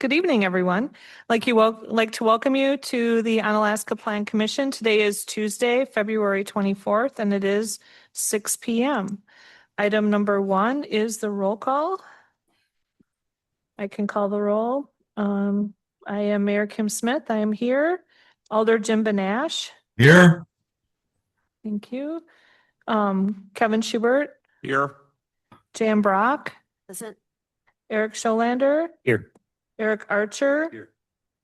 Good evening, everyone. Like to welcome you to the Onalaska Plan Commission. Today is Tuesday, February 24th, and it is 6 p.m. Item number 1 is the roll call. I can call the roll. I am Mayor Kim Smith. I am here. Alder Jim Benash. Here. Thank you. Kevin Schubert. Here. Jan Brock. Present. Eric Scholander. Here. Eric Archer. Here.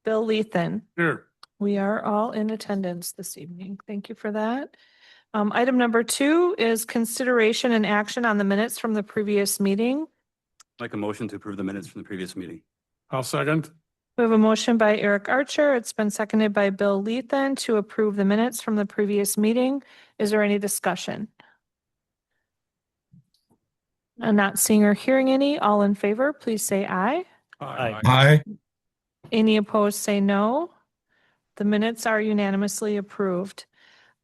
Bill Lethan. Here. We are all in attendance this evening. Thank you for that. Item number 2 is consideration and action on the minutes from the previous meeting. Make a motion to approve the minutes from the previous meeting. I'll second. We have a motion by Eric Archer. It's been seconded by Bill Lethan to approve the minutes from the previous meeting. Is there any discussion? I'm not seeing or hearing any. All in favor, please say aye. Aye. Any opposed, say no. The minutes are unanimously approved.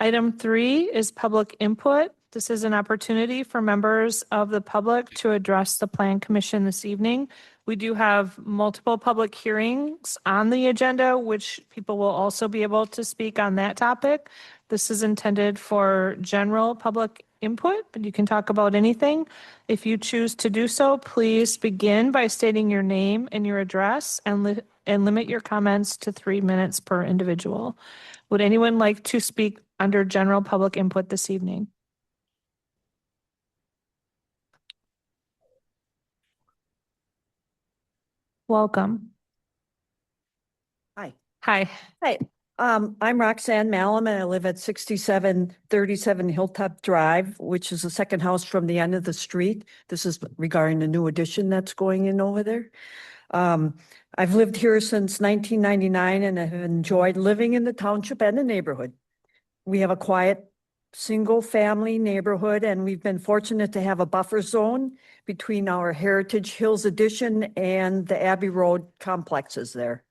Item 3 is public input. This is an opportunity for members of the public to address the Plan Commission this evening. We do have multiple public hearings on the agenda, which people will also be able to speak on that topic. This is intended for general public input, but you can talk about anything. If you choose to do so, please begin by stating your name and your address and limit your comments to 3 minutes per individual. Would anyone like to speak under general public input this evening? Welcome. Hi. Hi. Hi, I'm Roxanne Malum and I live at 6737 Hilltop Drive, which is the second house from the end of the street. This is regarding the new addition that's going in over there. I've lived here since 1999 and I have enjoyed living in the township and the neighborhood. We have a quiet, single-family neighborhood, and we've been fortunate to have a buffer zone between our Heritage Hills addition and the Abbey Road complexes there.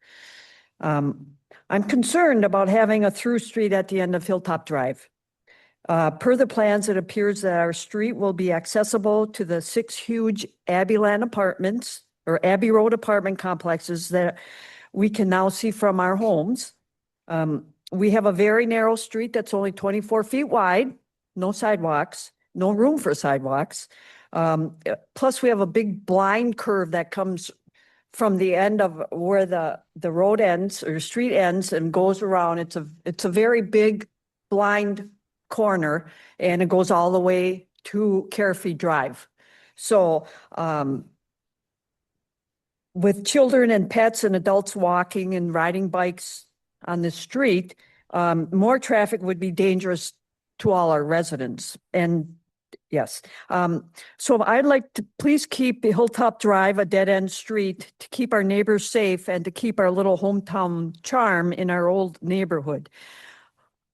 I'm concerned about having a through street at the end of Hilltop Drive. Per the plans, it appears that our street will be accessible to the 6 huge Abbeyland apartments or Abbey Road apartment complexes that we can now see from our homes. We have a very narrow street that's only 24 feet wide, no sidewalks, no room for sidewalks. Plus, we have a big blind curve that comes from the end of where the road ends or street ends and goes around. It's a very big blind corner, and it goes all the way to Carefree Drive. So with children and pets and adults walking and riding bikes on the street, more traffic would be dangerous to all our residents. And yes, so I'd like to please keep Hilltop Drive a dead-end street to keep our neighbors safe and to keep our little hometown charm in our old neighborhood.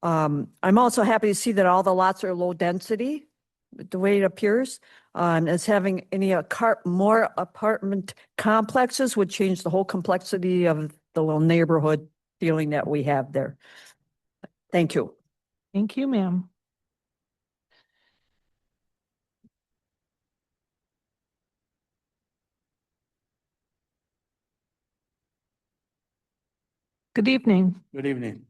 I'm also happy to see that all the lots are low density, the way it appears. As having any more apartment complexes would change the whole complexity of the little neighborhood feeling that we have there. Thank you. Thank you, ma'am. Good evening. Good evening.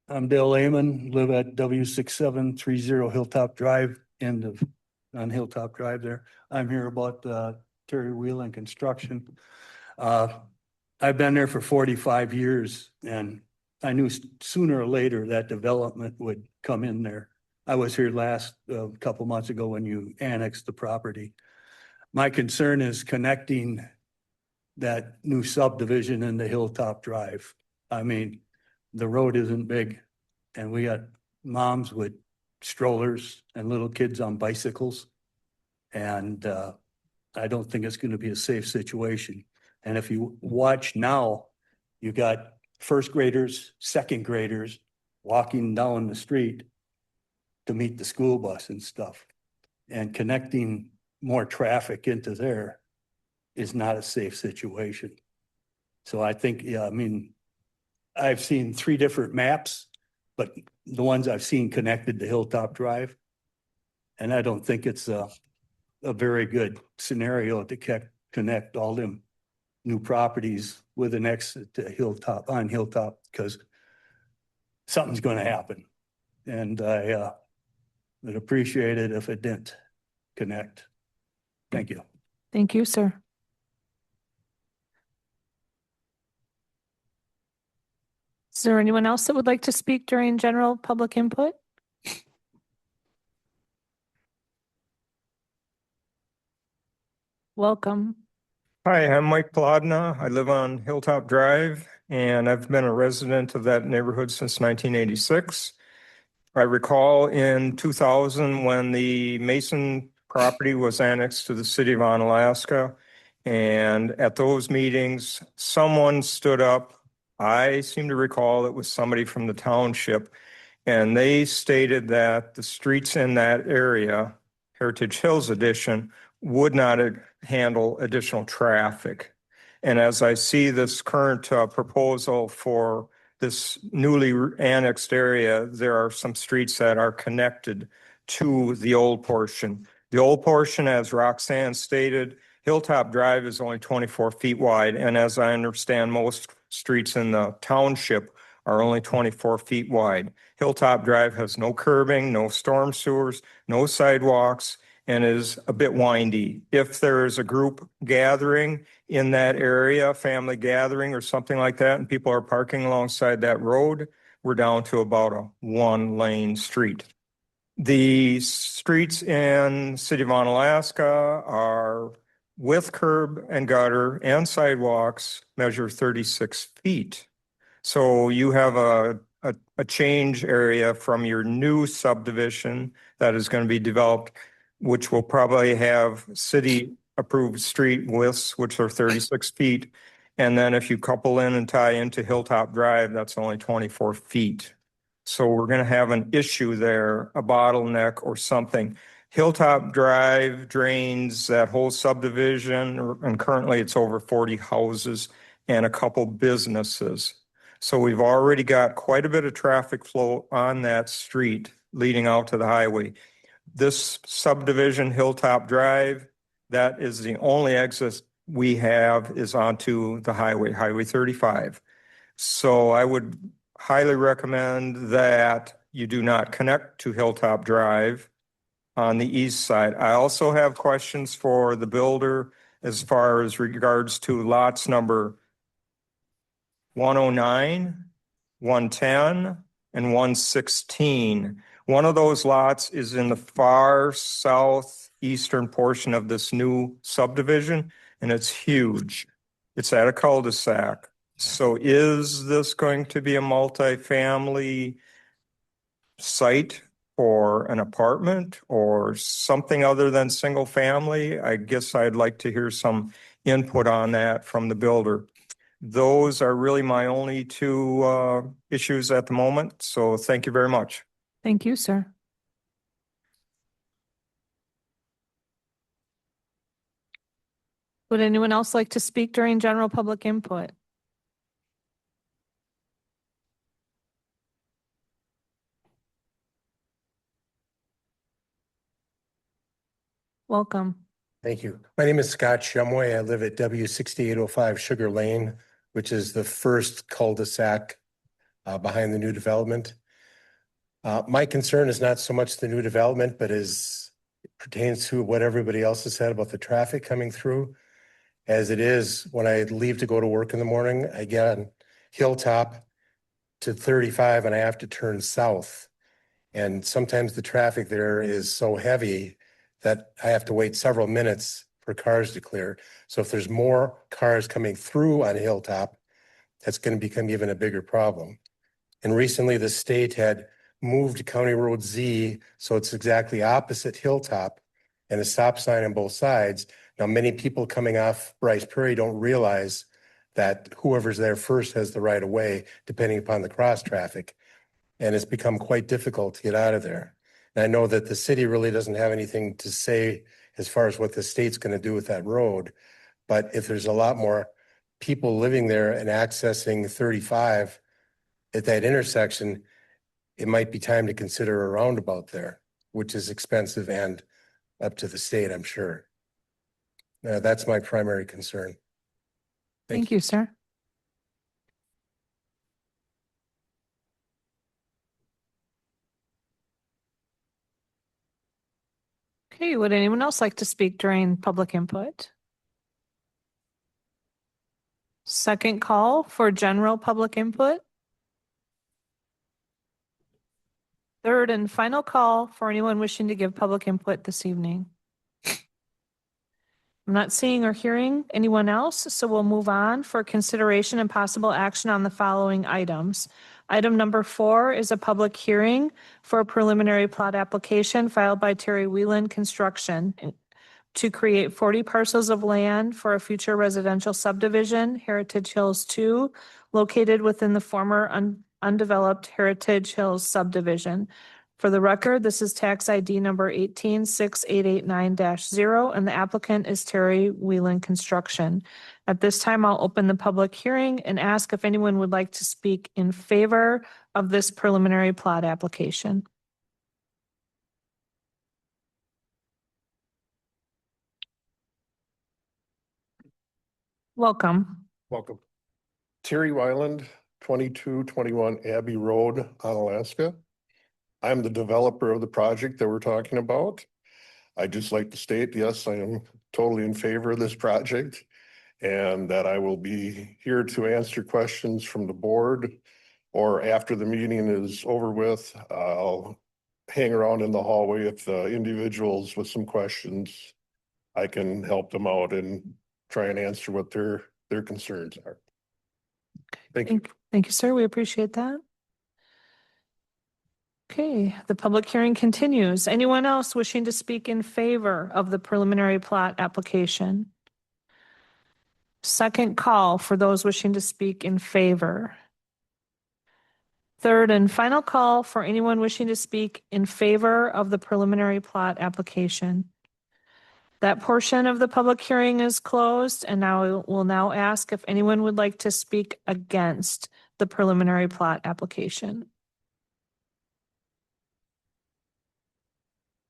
I'm Dale Lehman, live at W6730 Hilltop Drive, on Hilltop Drive there. I'm here about Terry Wheeling Construction. I've been there for 45 years and I knew sooner or later that development would come in there. I was here last couple months ago when you annexed the property. My concern is connecting that new subdivision into Hilltop Drive. I mean, the road isn't big and we got moms with strollers and little kids on bicycles. And I don't think it's going to be a safe situation. And if you watch now, you got first graders, second graders walking down the street to meet the school bus and stuff. And connecting more traffic into there is not a safe situation. So I think, yeah, I mean, I've seen 3 different maps, but the ones I've seen connected to Hilltop Drive. And I don't think it's a very good scenario to connect all them new properties with an exit to Hilltop, on Hilltop, because something's going to happen. And I would appreciate it if it didn't connect. Thank you. Thank you, sir. Is there anyone else that would like to speak during general public input? Welcome. Hi, I'm Mike Plodna. I live on Hilltop Drive, and I've been a resident of that neighborhood since 1986. I recall in 2000 when the Mason property was annexed to the city of Onalaska, and at those meetings, someone stood up. I seem to recall it was somebody from the township, and they stated that the streets in that area, Heritage Hills Edition, would not handle additional traffic. And as I see this current proposal for this newly annexed area, there are some streets that are connected to the old portion. The old portion, as Roxanne stated, Hilltop Drive is only 24 feet wide. And as I understand, most streets in the township are only 24 feet wide. Hilltop Drive has no curbing, no storm sewers, no sidewalks, and is a bit windy. If there is a group gathering in that area, family gathering or something like that, and people are parking alongside that road, we're down to about a one-lane street. The streets in City of Onalaska are with curb and gutter and sidewalks measure 36 feet. So you have a change area from your new subdivision that is going to be developed, which will probably have city-approved street widths, which are 36 feet. And then if you couple in and tie into Hilltop Drive, that's only 24 feet. So we're going to have an issue there, a bottleneck or something. Hilltop Drive drains that whole subdivision, and currently it's over 40 houses and a couple businesses. So we've already got quite a bit of traffic flow on that street leading out to the highway. This subdivision, Hilltop Drive, that is the only exit we have is onto the highway, Highway 35. So I would highly recommend that you do not connect to Hilltop Drive on the east side. I also have questions for the builder as far as regards to lots number 109, 110, and 116. One of those lots is in the far southeastern portion of this new subdivision, and it's huge. It's at a cul-de-sac. So is this going to be a multifamily site for an apartment or something other than single family? I guess I'd like to hear some input on that from the builder. Those are really my only two issues at the moment. So thank you very much. Thank you, sir. Would anyone else like to speak during general public input? Welcome. Thank you. My name is Scott Shumway. I live at W6805 Sugar Lane, which is the first cul-de-sac behind the new development. My concern is not so much the new development, but it pertains to what everybody else has said about the traffic coming through. As it is, when I leave to go to work in the morning, I get on Hilltop to 35 and I have to turn south. And sometimes the traffic there is so heavy that I have to wait several minutes for cars to clear. So if there's more cars coming through on Hilltop, that's going to become even a bigger problem. And recently the state had moved County Road Z, so it's exactly opposite Hilltop and a stop sign on both sides. Now, many people coming off Bryce Prairie don't realize that whoever's there first has the right of way, depending upon the cross traffic. And it's become quite difficult to get out of there. And I know that the city really doesn't have anything to say as far as what the state's going to do with that road. But if there's a lot more people living there and accessing 35 at that intersection, it might be time to consider a roundabout there, which is expensive and up to the state, I'm sure. That's my primary concern. Thank you, sir. Okay, would anyone else like to speak during public input? Second call for general public input. Third and final call for anyone wishing to give public input this evening. I'm not seeing or hearing anyone else, so we'll move on for consideration and possible action on the following items. Item number 4 is a public hearing for a preliminary plot application filed by Terry Whelan Construction to create 40 parcels of land for a future residential subdivision, Heritage Hills 2, located within the former undeveloped Heritage Hills subdivision. For the record, this is tax ID number 186889-0, and the applicant is Terry Whelan Construction. At this time, I'll open the public hearing and ask if anyone would like to speak in favor of this preliminary plot application. Welcome. Welcome. Terry Wyland, 2221 Abbey Road, Onalaska. I'm the developer of the project that we're talking about. I'd just like to state, yes, I am totally in favor of this project and that I will be here to answer questions from the board, or after the meeting is over with, I'll hang around in the hallway if the individuals with some questions, I can help them out and try and answer what their concerns are. Thank you. Thank you, sir. We appreciate that. Okay, the public hearing continues. Anyone else wishing to speak in favor of the preliminary plot application? Second call for those wishing to speak in favor. Third and final call for anyone wishing to speak in favor of the preliminary plot application. That portion of the public hearing is closed, and now we'll now ask if anyone would like to speak against the preliminary plot application.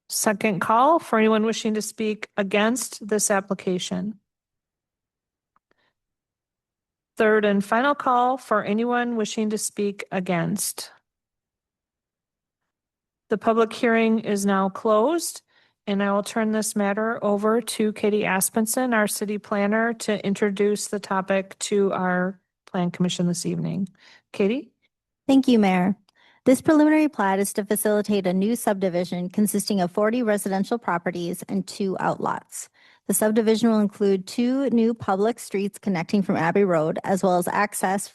Second call for anyone wishing to speak against this application. Third and final call for anyone wishing to speak against. The public hearing is now closed, and I will turn this matter over to Katie Aspenson, our city planner, to introduce the topic to our Plan Commission this evening. Katie? Thank you, Mayor. This preliminary plat is to facilitate a new subdivision consisting of 40 residential properties and 2 outlots. The subdivision will include 2 new public streets connecting from Abbey Road, as well as access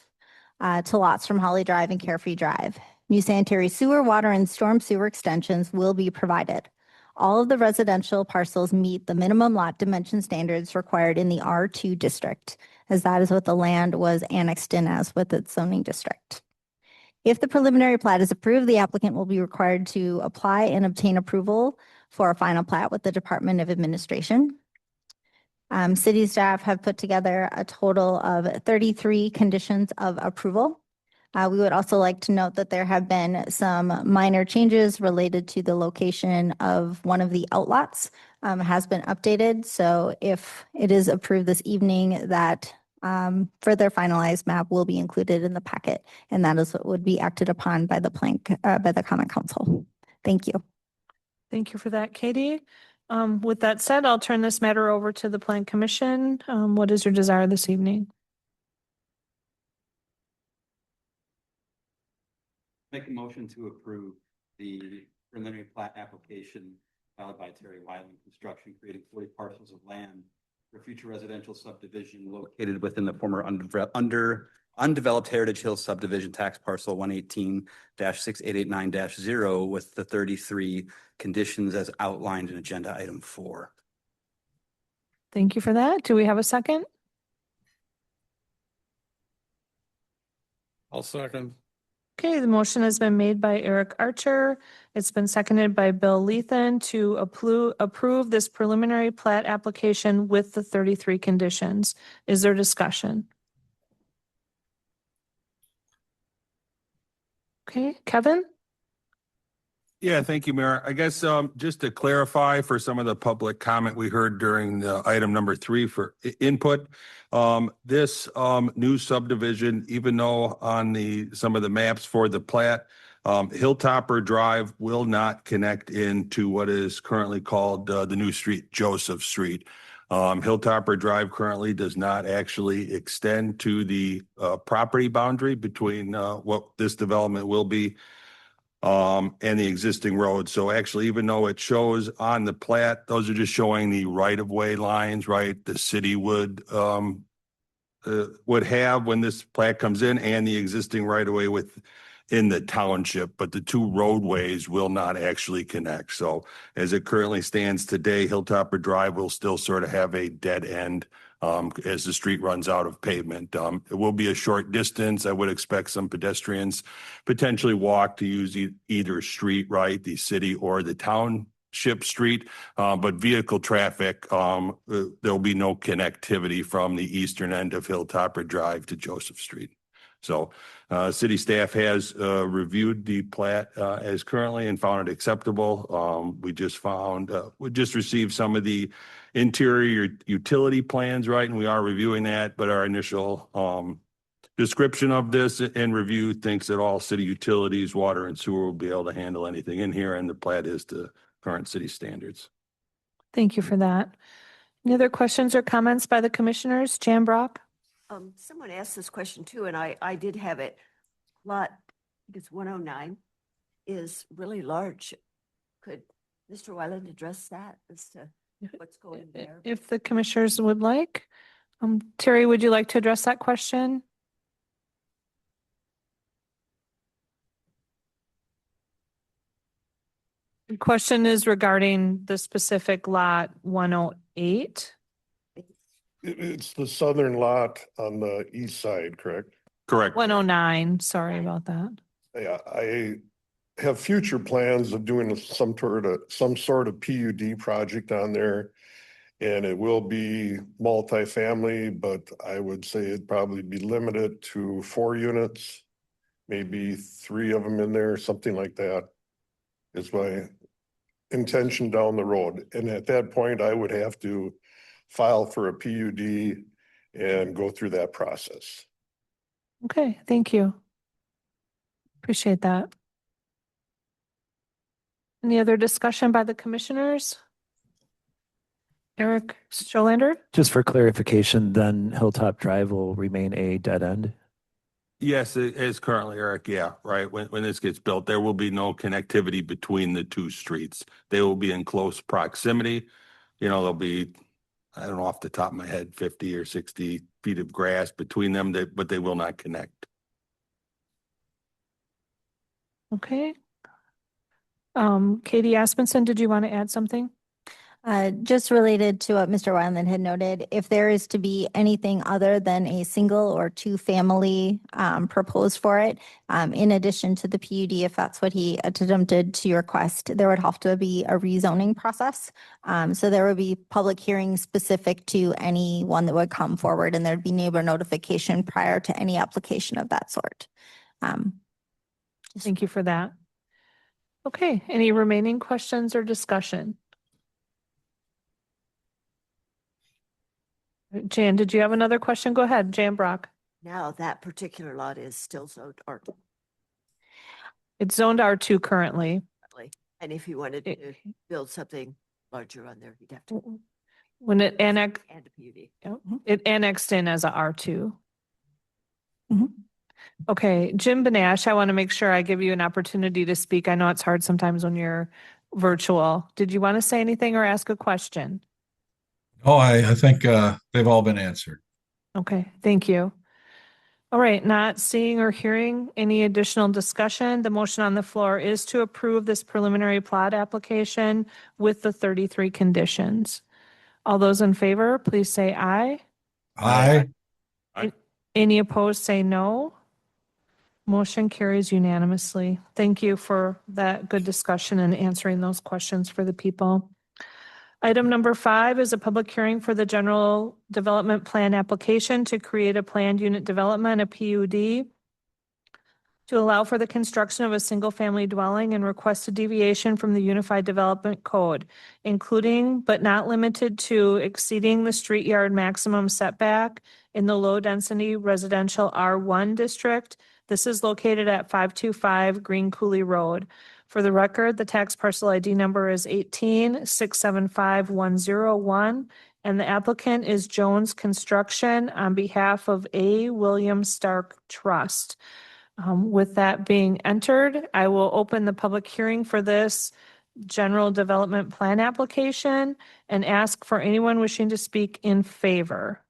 to lots from Holly Drive and Carefree Drive. New sanitary sewer, water, and storm sewer extensions will be provided. All of the residential parcels meet the minimum lot dimension standards required in the R2 district, as that is what the land was annexed in as with its zoning district. If the preliminary plat is approved, the applicant will be required to apply and obtain approval for a final plat with the Department of Administration. City staff have put together a total of 33 conditions of approval. We would also like to note that there have been some minor changes related to the location of one of the outlots, has been updated. So if it is approved this evening, that further finalized map will be included in the packet, and that is what would be acted upon by the Common Council. Thank you. Thank you for that, Katie. With that said, I'll turn this matter over to the Plan Commission. What is your desire this evening? Make a motion to approve the preliminary plat application filed by Terry Wyland Construction, creating 40 parcels of land for future residential subdivision located within the former undeveloped Heritage Hills subdivision, tax parcel 118-6889-0, with the 33 conditions as outlined in agenda item 4. Thank you for that. Do we have a second? I'll second. Okay, the motion has been made by Eric Archer. It's been seconded by Bill Lethan to approve this preliminary plat application with the 33 conditions. Is there discussion? Okay, Kevin? Yeah, thank you, Mayor. I guess just to clarify for some of the public comment we heard during the item number 3 for input, this new subdivision, even though on some of the maps for the plat, Hilltopper Drive will not connect into what is currently called the new street, Joseph Street. Hilltopper Drive currently does not actually extend to the property boundary between what this development will be and the existing road. So actually, even though it shows on the plat, those are just showing the right-of-way lines, right? The city would have when this plat comes in, and the existing right-of-way within the township, but the two roadways will not actually connect. So as it currently stands today, Hilltopper Drive will still sort of have a dead end as the street runs out of pavement. It will be a short distance. I would expect some pedestrians potentially walk to use either street, right, the city or the township street. But vehicle traffic, there'll be no connectivity from the eastern end of Hilltopper Drive to Joseph Street. So city staff has reviewed the plat as currently and found it acceptable. We just received some of the interior utility plans, right? And we are reviewing that, but our initial description of this and review thinks that all city utilities, water and sewer will be able to handle anything in here, and the plat is to current city standards. Thank you for that. Any other questions or comments by the commissioners? Jan Brock? Someone asked this question too, and I did have it. Lot, I think it's 109, is really large. Could Mr. Wyland address that as to what's going there? If the commissioners would like. Terry, would you like to address that question? The question is regarding the specific lot 108. It's the southern lot on the east side, correct? Correct. 109, sorry about that. Yeah, I have future plans of doing some sort of PUD project on there. And it will be multifamily, but I would say it'd probably be limited to 4 units, maybe 3 of them in there, something like that is my intention down the road. And at that point, I would have to file for a PUD and go through that process. Okay, thank you. Appreciate that. Any other discussion by the commissioners? Eric Strohlander? Just for clarification, then Hilltop Drive will remain a dead end? Yes, it is currently, Eric. Yeah, right. When this gets built, there will be no connectivity between the two streets. They will be in close proximity. You know, there'll be, I don't know off the top of my head, 50 or 60 feet of grass between them, but they will not connect. Okay. Katie Aspenson, did you want to add something? Just related to what Mr. Wyland had noted, if there is to be anything other than a single or 2 family proposed for it, in addition to the PUD, if that's what he attempted to request, there would have to be a rezoning process. So there would be public hearings specific to any one that would come forward, and there'd be neighbor notification prior to any application of that sort. Thank you for that. Okay, any remaining questions or discussion? Jan, did you have another question? Go ahead, Jan Brock. Now that particular lot is still zoned R2. It's zoned R2 currently. And if you wanted to build something larger on there, you'd have to. When it annexed, And a PUD. it annexed in as a R2. Okay, Jim Benash, I want to make sure I give you an opportunity to speak. I know it's hard sometimes when you're virtual. Did you want to say anything or ask a question? Oh, I think they've all been answered. Okay, thank you. All right, not seeing or hearing any additional discussion, the motion on the floor is to approve this preliminary plat application with the 33 conditions. All those in favor, please say aye. Aye. Any opposed, say no. Motion carries unanimously. Thank you for that good discussion and answering those questions for the people. Item number 5 is a public hearing for the general development plan application to create a planned unit development, a PUD, to allow for the construction of a single-family dwelling and request a deviation from the Unified Development Code, including but not limited to exceeding the street yard maximum setback in the low-density residential R1 district. This is located at 525 Green Coulee Road. For the record, the tax parcel ID number is 18675-101, and the applicant is Jones Construction on behalf of A. William Stark Trust. With that being entered, I will open the public hearing for this general development plan application and ask for anyone wishing to speak in favor.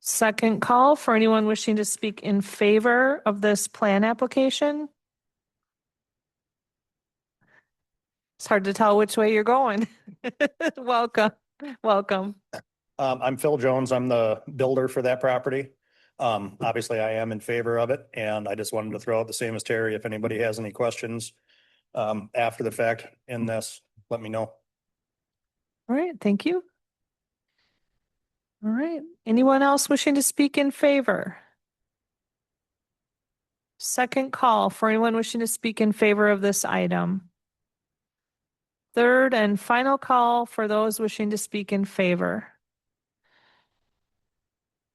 Second call for anyone wishing to speak in favor of this plan application. It's hard to tell which way you're going. Welcome, welcome. I'm Phil Jones. I'm the builder for that property. Obviously I am in favor of it, and I just wanted to throw out the same as Terry. If anybody has any questions after the fact in this, let me know. All right, thank you. All right, anyone else wishing to speak in favor? Second call for anyone wishing to speak in favor of this item. Third and final call for those wishing to speak in favor.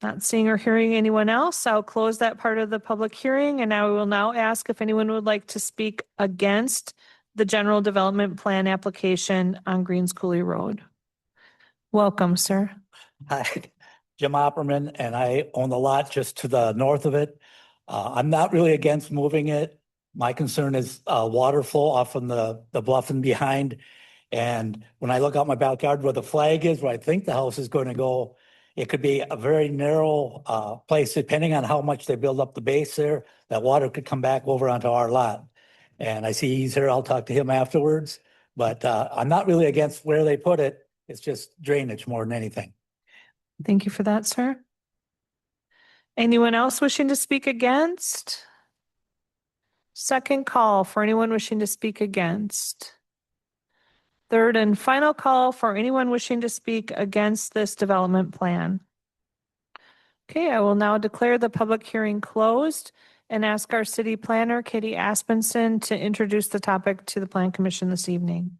Not seeing or hearing anyone else, I'll close that part of the public hearing, and I will now ask if anyone would like to speak against the general development plan application on Greens Coulee Road. Welcome, sir. Hi, Jim Opperman, and I own the lot just to the north of it. I'm not really against moving it. My concern is water flow off from the bluff and behind. And when I look out my backyard where the flag is, where I think the house is going to go, it could be a very narrow place, depending on how much they build up the base there. That water could come back over onto our lot. And I see he's here. I'll talk to him afterwards. But I'm not really against where they put it. It's just drainage more than anything. Thank you for that, sir. Anyone else wishing to speak against? Second call for anyone wishing to speak against. Third and final call for anyone wishing to speak against this development plan. Okay, I will now declare the public hearing closed and ask our city planner, Katie Aspenson, to introduce the topic to the Plan Commission this evening.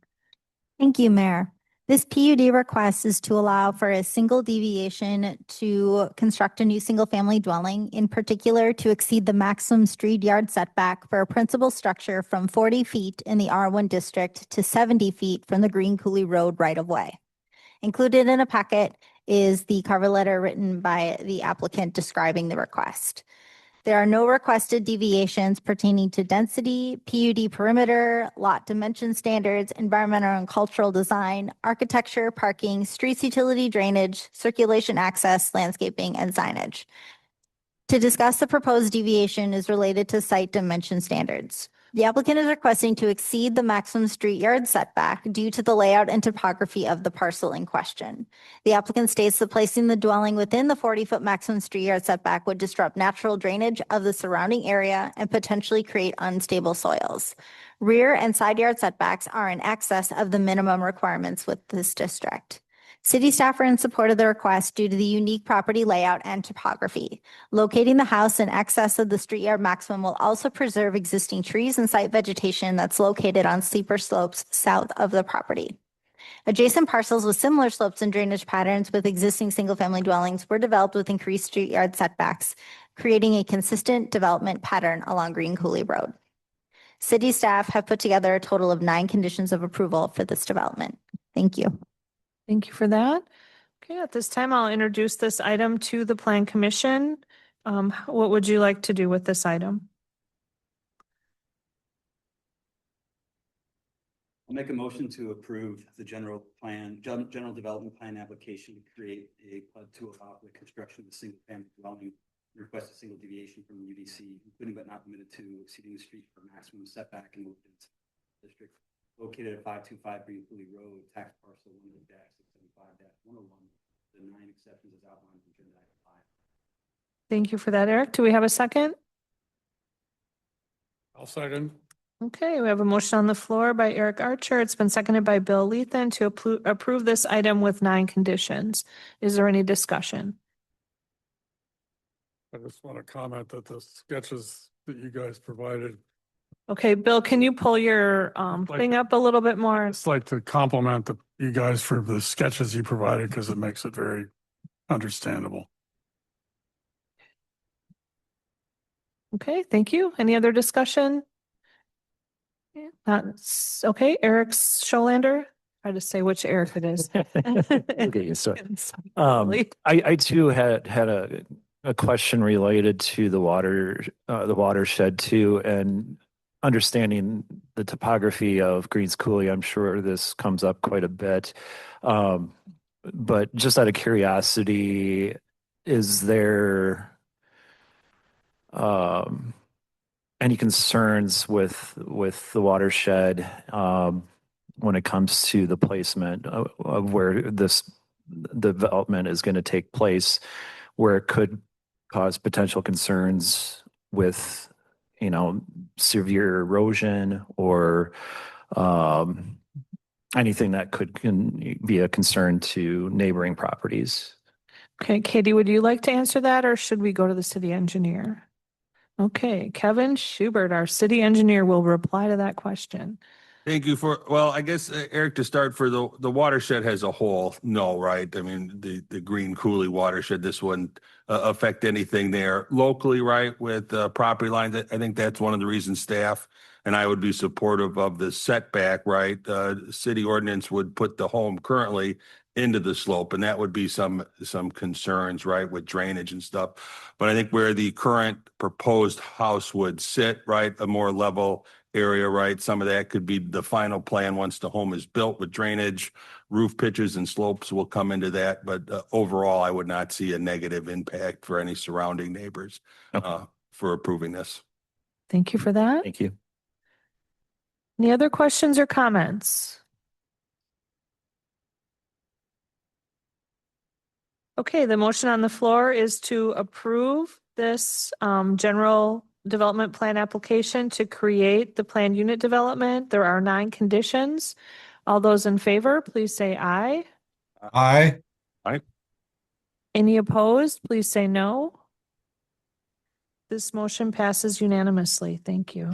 Thank you, Mayor. This PUD request is to allow for a single deviation to construct a new single-family dwelling, in particular to exceed the maximum street yard setback for a principal structure from 40 feet in the R1 district to 70 feet from the Green Coulee Road right-of-way. Included in a packet is the cover letter written by the applicant describing the request. There are no requested deviations pertaining to density, PUD perimeter, lot dimension standards, environmental and cultural design, architecture, parking, streets utility drainage, circulation access, landscaping, and signage. To discuss the proposed deviation is related to site dimension standards. The applicant is requesting to exceed the maximum street yard setback due to the layout and topography of the parcel in question. The applicant states that placing the dwelling within the 40-foot maximum street yard setback would disrupt natural drainage of the surrounding area and potentially create unstable soils. Rear and side yard setbacks are in excess of the minimum requirements with this district. City staff are in support of the request due to the unique property layout and topography. Locating the house in excess of the street yard maximum will also preserve existing trees and site vegetation that's located on steeper slopes south of the property. Adjacent parcels with similar slopes and drainage patterns with existing single-family dwellings were developed with increased street yard setbacks, creating a consistent development pattern along Green Coulee Road. City staff have put together a total of 9 conditions of approval for this development. Thank you. Thank you for that. Okay, at this time, I'll introduce this item to the Plan Commission. What would you like to do with this item? I'll make a motion to approve the general development plan application to create a PUD to allow for the construction of a single family dwelling. Request a single deviation from the UDC, including but not limited to exceeding the street for maximum setback in the district located at 525 Green Coulee Road, tax parcel 1-675-101. The 9 exceptions as outlined in agenda item 5. Thank you for that, Eric. Do we have a second? I'll second. Okay, we have a motion on the floor by Eric Archer. It's been seconded by Bill Lethan to approve this item with 9 conditions. Is there any discussion? I just want to comment that the sketches that you guys provided, Okay, Bill, can you pull your thing up a little bit more? I'd like to compliment you guys for the sketches you provided because it makes it very understandable. Okay, thank you. Any other discussion? Yeah, that's okay. Eric Scholander, try to say which Eric it is. Okay, so I too had a question related to the watershed too, and understanding the topography of Greens Coulee. I'm sure this comes up quite a bit. But just out of curiosity, is there any concerns with the watershed when it comes to the placement of where this development is going to take place, where it could cause potential concerns with, severe erosion or anything that can be a concern to neighboring properties? Okay, Katie, would you like to answer that or should we go to the city engineer? Okay, Kevin Schubert, our city engineer, will reply to that question. Thank you well, I guess, Eric, to start for the watershed as a whole, no, right? I mean, the Green Coulee watershed, this wouldn't affect anything there locally, right? With property lines, I think that's one of the reasons staff and I would be supportive of the setback, right? City ordinance would put the home currently into the slope, and that would be some concerns, right, with drainage and stuff. But I think where the current proposed house would sit, right, a more level area, right, some of that could be the final plan once the home is built with drainage, roof pitches and slopes will come into that. But overall, I would not see a negative impact for any surrounding neighbors for approving this. Thank you for that. Thank you. Any other questions or comments? Okay, the motion on the floor is to approve this general development plan application to create the planned unit development. There are 9 conditions. All those in favor, please say aye. Aye. Any opposed, please say no. This motion passes unanimously. Thank you.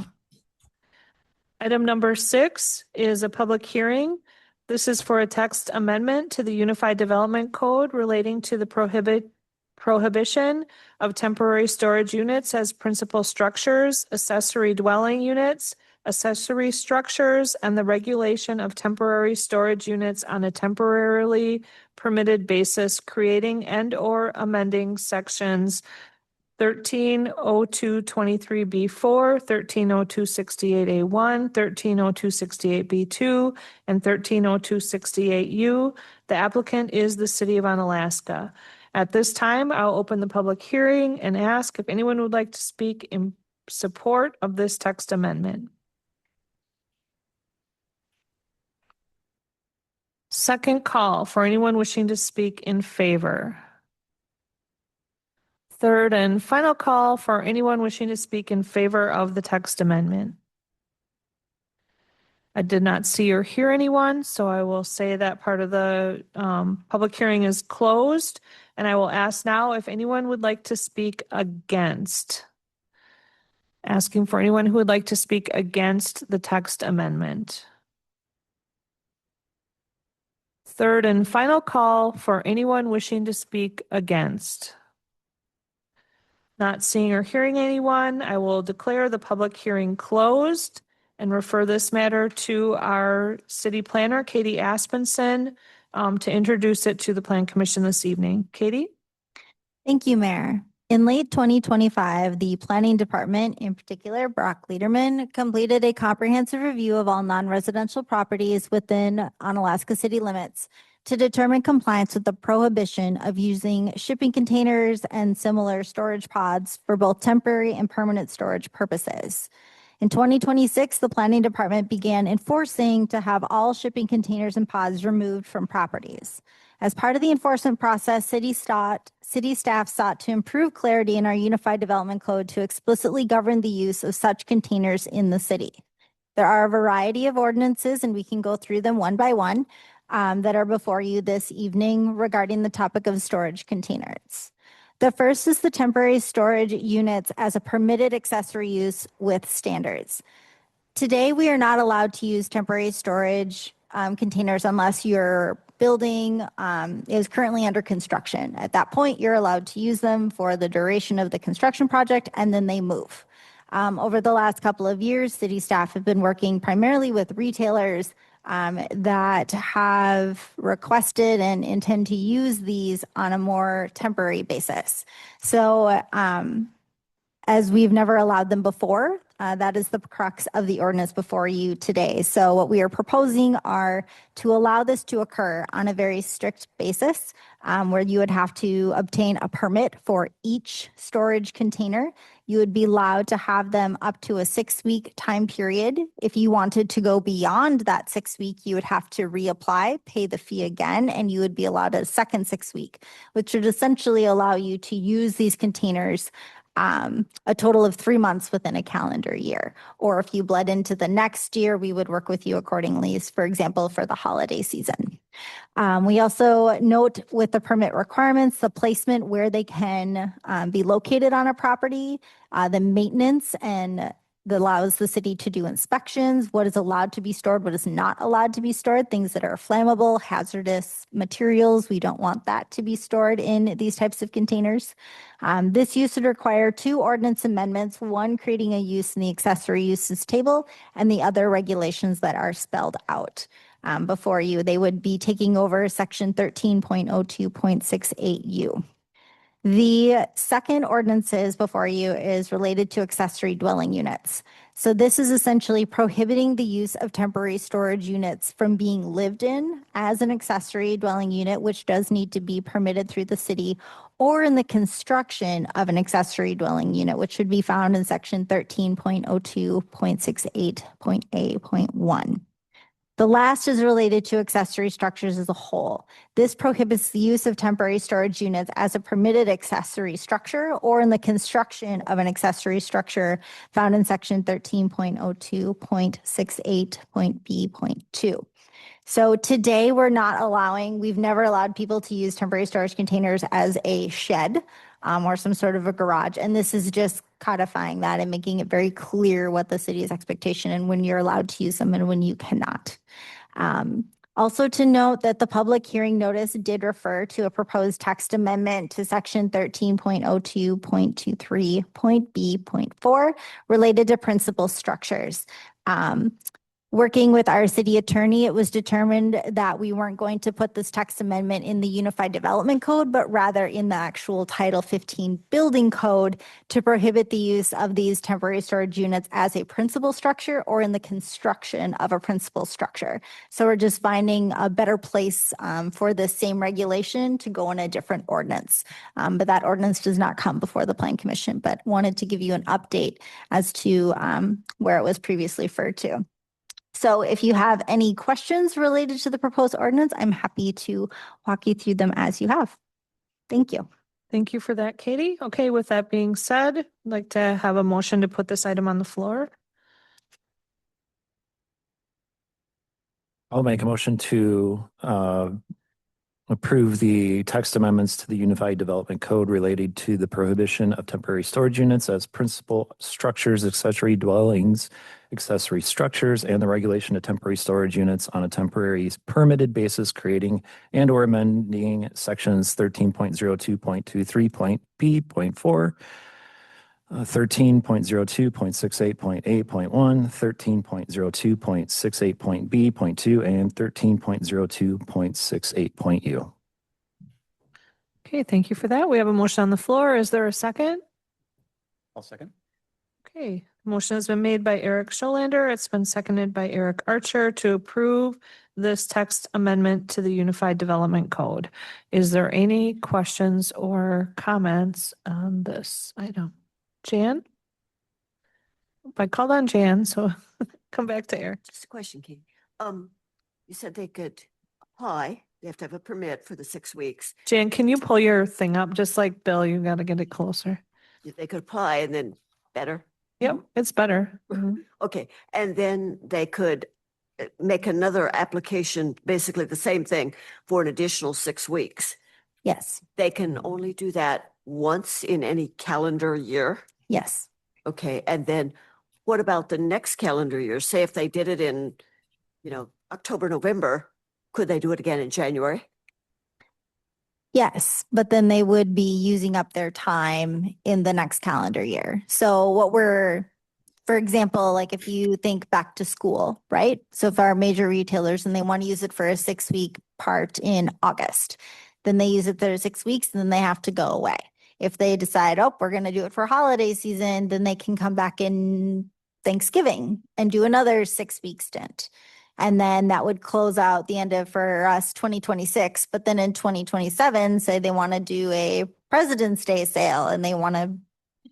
Item number 6 is a public hearing. This is for a text amendment to the Unified Development Code relating to the prohibition of temporary storage units as principal structures, accessory dwelling units, accessory structures, and the regulation of temporary storage units on a temporarily permitted basis, creating and/or amending sections 130223B4, 130268A1, 130268B2, and 130268U. The applicant is the City of Onalaska. At this time, I'll open the public hearing and ask if anyone would like to speak in support of this text amendment. Second call for anyone wishing to speak in favor. Third and final call for anyone wishing to speak in favor of the text amendment. I did not see or hear anyone, so I will say that part of the public hearing is closed. And I will ask now if anyone would like to speak against. Asking for anyone who would like to speak against the text amendment. Third and final call for anyone wishing to speak against. Not seeing or hearing anyone, I will declare the public hearing closed and refer this matter to our city planner, Katie Aspenson, to introduce it to the Plan Commission this evening. Katie? Thank you, Mayor. In late 2025, the Planning Department, in particular Brock Lederman, completed a comprehensive review of all non-residential properties within Onalaska city limits to determine compliance with the prohibition of using shipping containers and similar storage pods for both temporary and permanent storage purposes. In 2026, the Planning Department began enforcing to have all shipping containers and pods removed from properties. As part of the enforcement process, city staff sought to improve clarity in our Unified Development Code to explicitly govern the use of such containers in the city. There are a variety of ordinances, and we can go through them one by one, that are before you this evening regarding the topic of storage containers. The first is the temporary storage units as a permitted accessory use with standards. Today, we are not allowed to use temporary storage containers unless your building is currently under construction. At that point, you're allowed to use them for the duration of the construction project, and then they move. Over the last couple of years, city staff have been working primarily with retailers that have requested and intend to use these on a more temporary basis. So as we've never allowed them before, that is the crux of the ordinance before you today. So what we are proposing are to allow this to occur on a very strict basis, where you would have to obtain a permit for each storage container. You would be allowed to have them up to a 6-week time period. If you wanted to go beyond that 6 week, you would have to reapply, pay the fee again, and you would be allowed a second 6 week, which would essentially allow you to use these containers a total of 3 months within a calendar year. Or if you bled into the next year, we would work with you accordingly, for example, for the holiday season. We also note with the permit requirements, the placement where they can be located on a property, the maintenance, and that allows the city to do inspections, what is allowed to be stored, what is not allowed to be stored, things that are flammable, hazardous materials. We don't want that to be stored in these types of containers. This use would require 2 ordinance amendments, one creating a use in the accessory uses table and the other regulations that are spelled out before you. They would be taking over section 13.02.68U. The second ordinances before you is related to accessory dwelling units. So this is essentially prohibiting the use of temporary storage units from being lived in as an accessory dwelling unit, which does need to be permitted through the city, or in the construction of an accessory dwelling unit, which should be found in section 13.02.68.A.1. The last is related to accessory structures as a whole. This prohibits the use of temporary storage units as a permitted accessory structure or in the construction of an accessory structure found in section 13.02.68.B.2. So today we've never allowed people to use temporary storage containers as a shed or some sort of a garage. And this is just codifying that and making it very clear what the city's expectation and when you're allowed to use them and when you cannot. Also to note that the public hearing notice did refer to a proposed text amendment to section 13.02.23.B.4 related to principal structures. Working with our city attorney, it was determined that we weren't going to put this text amendment in the Unified Development Code, but rather in the actual Title 15 Building Code to prohibit the use of these temporary storage units as a principal structure or in the construction of a principal structure. So we're just finding a better place for this same regulation to go in a different ordinance. But that ordinance does not come before the Plan Commission, but wanted to give you an update as to where it was previously referred to. So if you have any questions related to the proposed ordinance, I'm happy to walk you through them as you have. Thank you. Thank you for that, Katie. Okay, with that being said, I'd like to have a motion to put this item on the floor. I'll make a motion to approve the text amendments to the Unified Development Code related to the prohibition of temporary storage units as principal structures, accessory dwellings, accessory structures, and the regulation of temporary storage units on a temporary permitted basis, creating and or amending sections 13.02.23.B.4, 13.02.68.8.1, 13.02.68.B.2, and 13.02.68.U. Okay, thank you for that. We have a motion on the floor. Is there a second? I'll second. Okay, motion has been made by Eric Scholander. It's been seconded by Eric Archer to approve this text amendment to the Unified Development Code. Is there any questions or comments on this item? Jan? I called on Jan, so come back to Eric. Just a question, Katie. You said they could apply, they have to have a permit for the 6 weeks. Jan, can you pull your thing up? Just like Bill, you got to get it closer. They could apply and then better. Yep, it's better. Okay, and then they could make another application, basically the same thing, for an additional 6 weeks. Yes. They can only do that once in any calendar year? Yes. Okay, and then what about the next calendar year? Say if they did it in, October, November, could they do it again in January? Yes, but then they would be using up their time in the next calendar year. So for example, like if you think back to school, right? So if our major retailers and they want to use it for a 6-week part in August, then they use it for 6 weeks and then they have to go away. If they decide, oh, we're going to do it for holiday season, then they can come back in Thanksgiving and do another 6-week stint. And then that would close out the end of, for us, 2026. But then in 2027, say they want to do a President's Day sale and they want to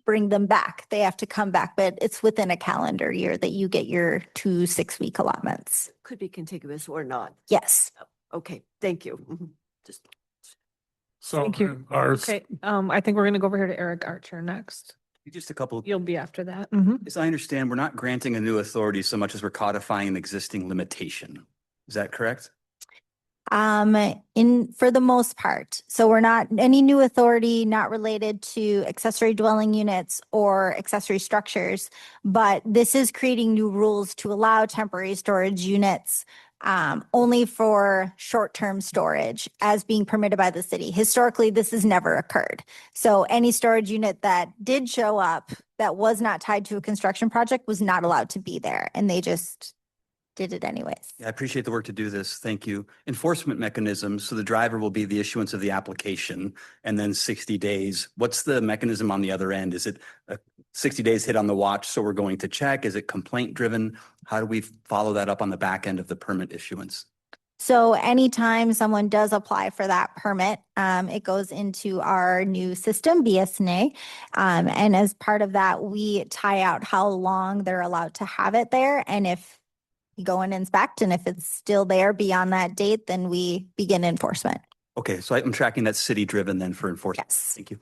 bring them back, they have to come back. But it's within a calendar year that you get your 2 6-week allotments. Could be contiguous or not. Yes. Okay, thank you. Just So Thank you. ours, Okay, I think we're going to go over here to Eric Archer next. Just a couple. You'll be after that. As I understand, we're not granting a new authority so much as we're codifying an existing limitation. Is that correct? For the most part. So we're not any new authority not related to accessory dwelling units or accessory structures, but this is creating new rules to allow temporary storage units only for short-term storage as being permitted by the city. Historically, this has never occurred. So any storage unit that did show up that was not tied to a construction project was not allowed to be there, and they just did it anyways. Yeah, I appreciate the work to do this. Thank you. Enforcement mechanisms. So the driver will be the issuance of the application and then 60 days. What's the mechanism on the other end? Is it a 60 days hit on the watch? So we're going to check. Is it complaint driven? How do we follow that up on the back end of the permit issuance? So anytime someone does apply for that permit, it goes into our new system, BSNA. And as part of that, we tie out how long they're allowed to have it there. And if you go and inspect, and if it's still there beyond that date, then we begin enforcement. Okay, so I'm tracking that city driven then for enforcement. Yes. Thank you.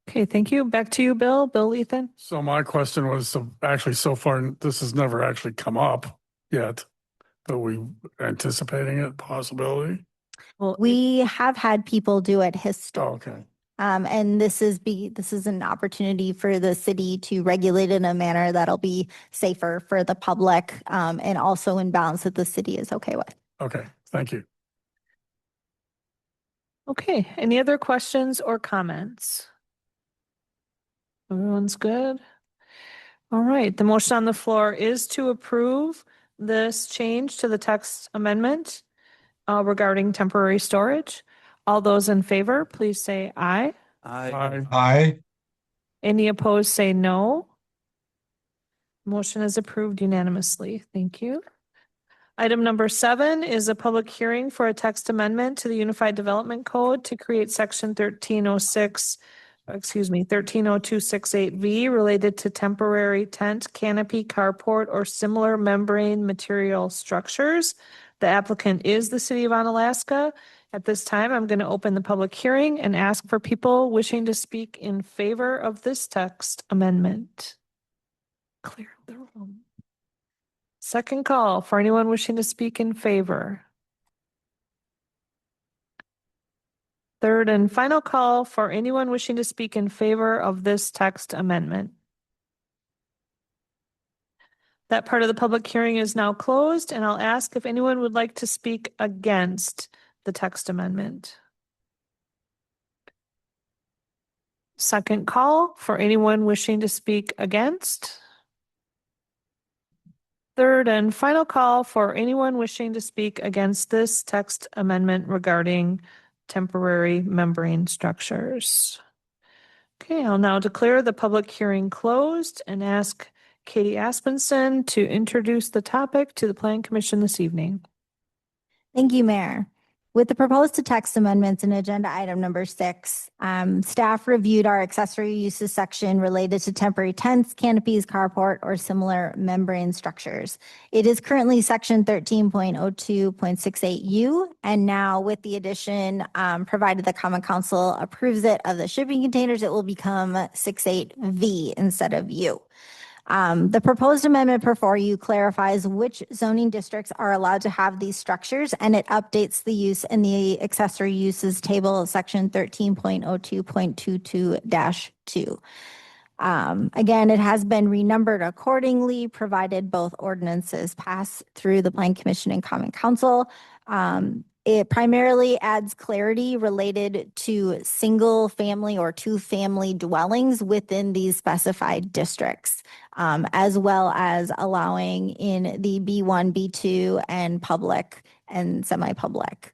Okay, thank you. Back to you, Bill. Bill Ethan. so my question was, so actually so far, this has never actually come up yet, but we anticipating it possibility? Well, We have had people do it Oh, historically. okay. And this is an opportunity for the city to regulate in a manner that'll be safer for the public, and also in balance that the city is okay with. Okay, thank you. Okay, any other questions or comments? Everyone's good? All right, the motion on the floor is to approve this change to the text amendment regarding temporary storage. All those in favor, please say aye. Aye. Aye. Any opposed, say no. Motion is approved unanimously. Thank you. Item number 7 is a public hearing for a text amendment to the Unified Development Code to create section 13026.8V related to temporary tent, canopy, carport, or similar membrane material structures. The applicant is the City of Onalaska. At this time, I'm going to open the public hearing and ask for people wishing to speak in favor of this text amendment. Clear the room. Second call for anyone wishing to speak in favor. Third and final call for anyone wishing to speak in favor of this text amendment. That part of the public hearing is now closed, and I'll ask if anyone would like to speak against the text amendment. Second call for anyone wishing to speak against. Third and final call for anyone wishing to speak against this text amendment regarding temporary membrane structures. Okay, I'll now declare the public hearing closed and ask Katie Aspenson to introduce the topic to the Plan Commission this evening. Thank you, Mayor. With the proposed to text amendments in agenda item number 6, staff reviewed our accessory uses section related to temporary tents, canopies, carport, or similar membrane structures. It is currently section 13.02.68U, and now with the addition, provided the Common Council approves it of the shipping containers, it will become 68V instead of U. The proposed amendment before you clarifies which zoning districts are allowed to have these structures, and it updates the use in the accessory uses table of section 13.02.22-2. Again, it has been renumbered accordingly, provided both ordinances pass through the Plan Commission and Common Council. It primarily adds clarity related to single family or two family dwellings within these specified districts, as well as allowing in the B1, B2, and public and semi-public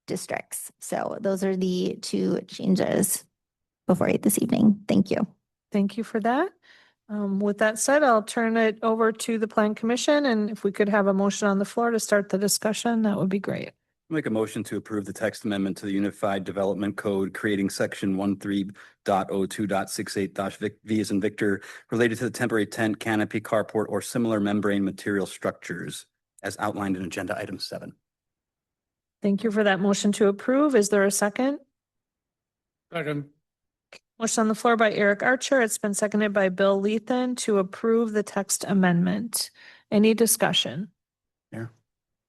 districts. So those are the two changes before you this evening. Thank you. Thank you for that. With that said, I'll turn it over to the Plan Commission, and if we could have a motion on the floor to start the discussion, that would be great. Make a motion to approve the text amendment to the Unified Development Code, creating section 13.02.68-V as in Victor, related to the temporary tent, canopy, carport, or similar membrane material structures as outlined in agenda item 7. Thank you for that motion to approve. Is there a second? Second. Motion on the floor by Eric Archer. It's been seconded by Bill Lethan to approve the text amendment. Any discussion? Mayor?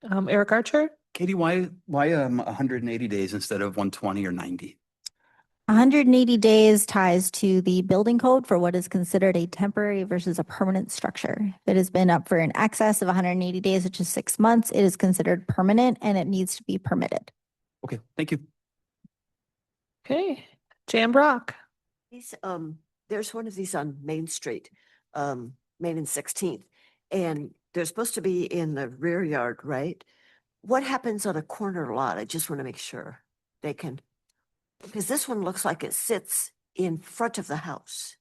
Eric Archer? Katie, why 180 days instead of 120 or 90? 180 days ties to the building code for what is considered a temporary versus a permanent structure. If it has been up for an excess of 180 days, which is 6 months, it is considered permanent and it needs to be permitted. Okay, thank you. Okay, Jan Brock. These, there's one of these on Main Street, Main and 16th, and they're supposed to be in the rear yard, right? What happens on a corner lot? I just want to make sure they can, because this one looks like it sits in front of the house.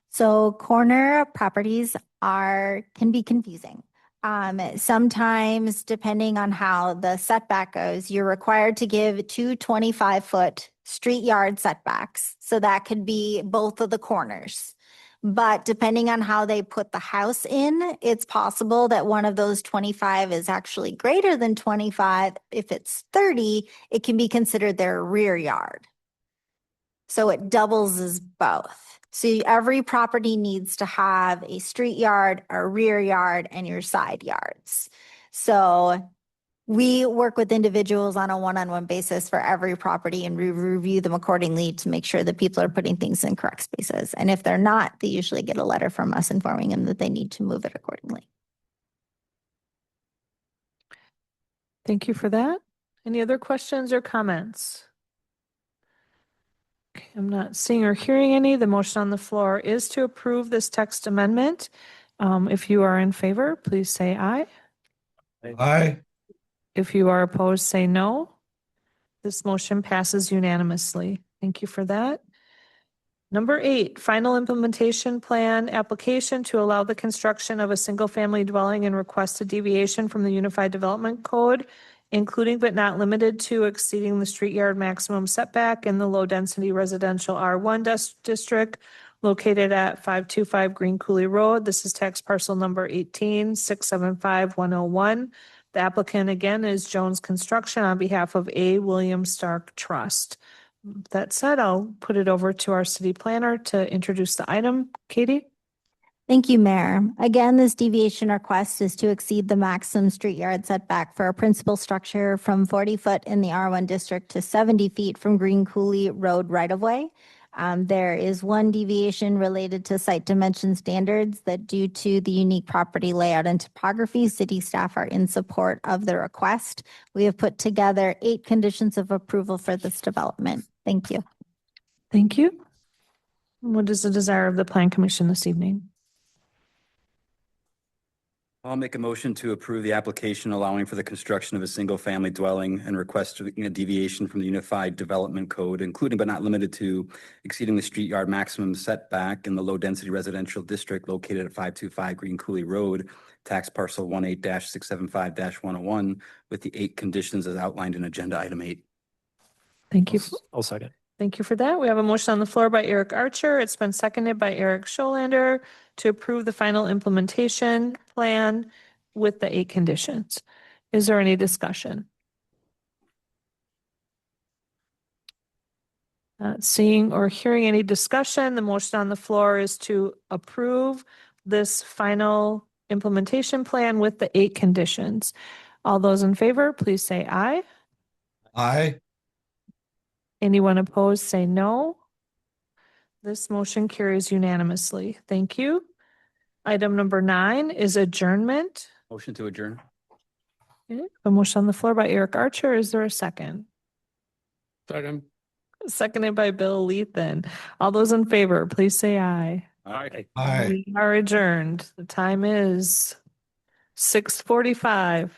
So corner properties can be confusing. Sometimes, depending on how the setback goes, you're required to give two 25-foot street yard setbacks. So that could be both of the corners. But depending on how they put the house in, it's possible that one of those 25 is actually greater than 25. If it's 30, it can be considered their rear yard. So it doubles as both. So every property needs to have a street yard, a rear yard, and your side yards. So we work with individuals on a one-on-one basis for every property, and we review them accordingly to make sure that people are putting things in correct spaces. And if they're not, they usually get a letter from us informing them that they need to move it accordingly. Thank you for that. Any other questions or comments? Okay, I'm not seeing or hearing any. The motion on the floor is to approve this text amendment. If you are in favor, please say aye. Aye. If you are opposed, say no. This motion passes unanimously. Thank you for that. Number 8, final implementation plan application to allow the construction of a single-family dwelling and request a deviation from the Unified Development Code, including but not limited to exceeding the street yard maximum setback in the low-density residential R1 district located at 525 Green Coulee Road. This is tax parcel number 18-675-101. The applicant again is Jones Construction on behalf of A. William Stark Trust. That said, I'll put it over to our city planner to introduce the item. Katie? Thank you, Mayor. Again, this deviation request is to exceed the maximum street yard setback for a principal structure from 40 foot in the R1 district to 70 feet from Green Coulee Road right-of-way. There is one deviation related to site dimension standards that, due to the unique property layout and topography, city staff are in support of the request. We have put together 8 conditions of approval for this development. Thank you. Thank you. What is the desire of the Plan Commission this evening? I'll make a motion to approve the application allowing for the construction of a single-family dwelling and request a deviation from the Unified Development Code, including but not limited to exceeding the street yard maximum setback in the low-density residential district located at 525 Green Coulee Road, tax parcel 18-675-101, with the 8 conditions as outlined in agenda item 8. Thank you. I'll second. Thank you for that. We have a motion on the floor by Eric Archer. It's been seconded by Eric Scholander to approve the final implementation plan with the 8 conditions. Is there any discussion? Seeing or hearing any discussion, the motion on the floor is to approve this final implementation plan with the 8 conditions. All those in favor, please say aye. Aye. Anyone opposed, say no. This motion carries unanimously. Thank you. Item number 9 is adjournment. Motion to adjourn. Okay, a motion on the floor by Eric Archer. Is there a second? Second. Seconded by Bill Lethan. All those in favor, please say aye. Aye. Aye. We are adjourned. The time is 6:45.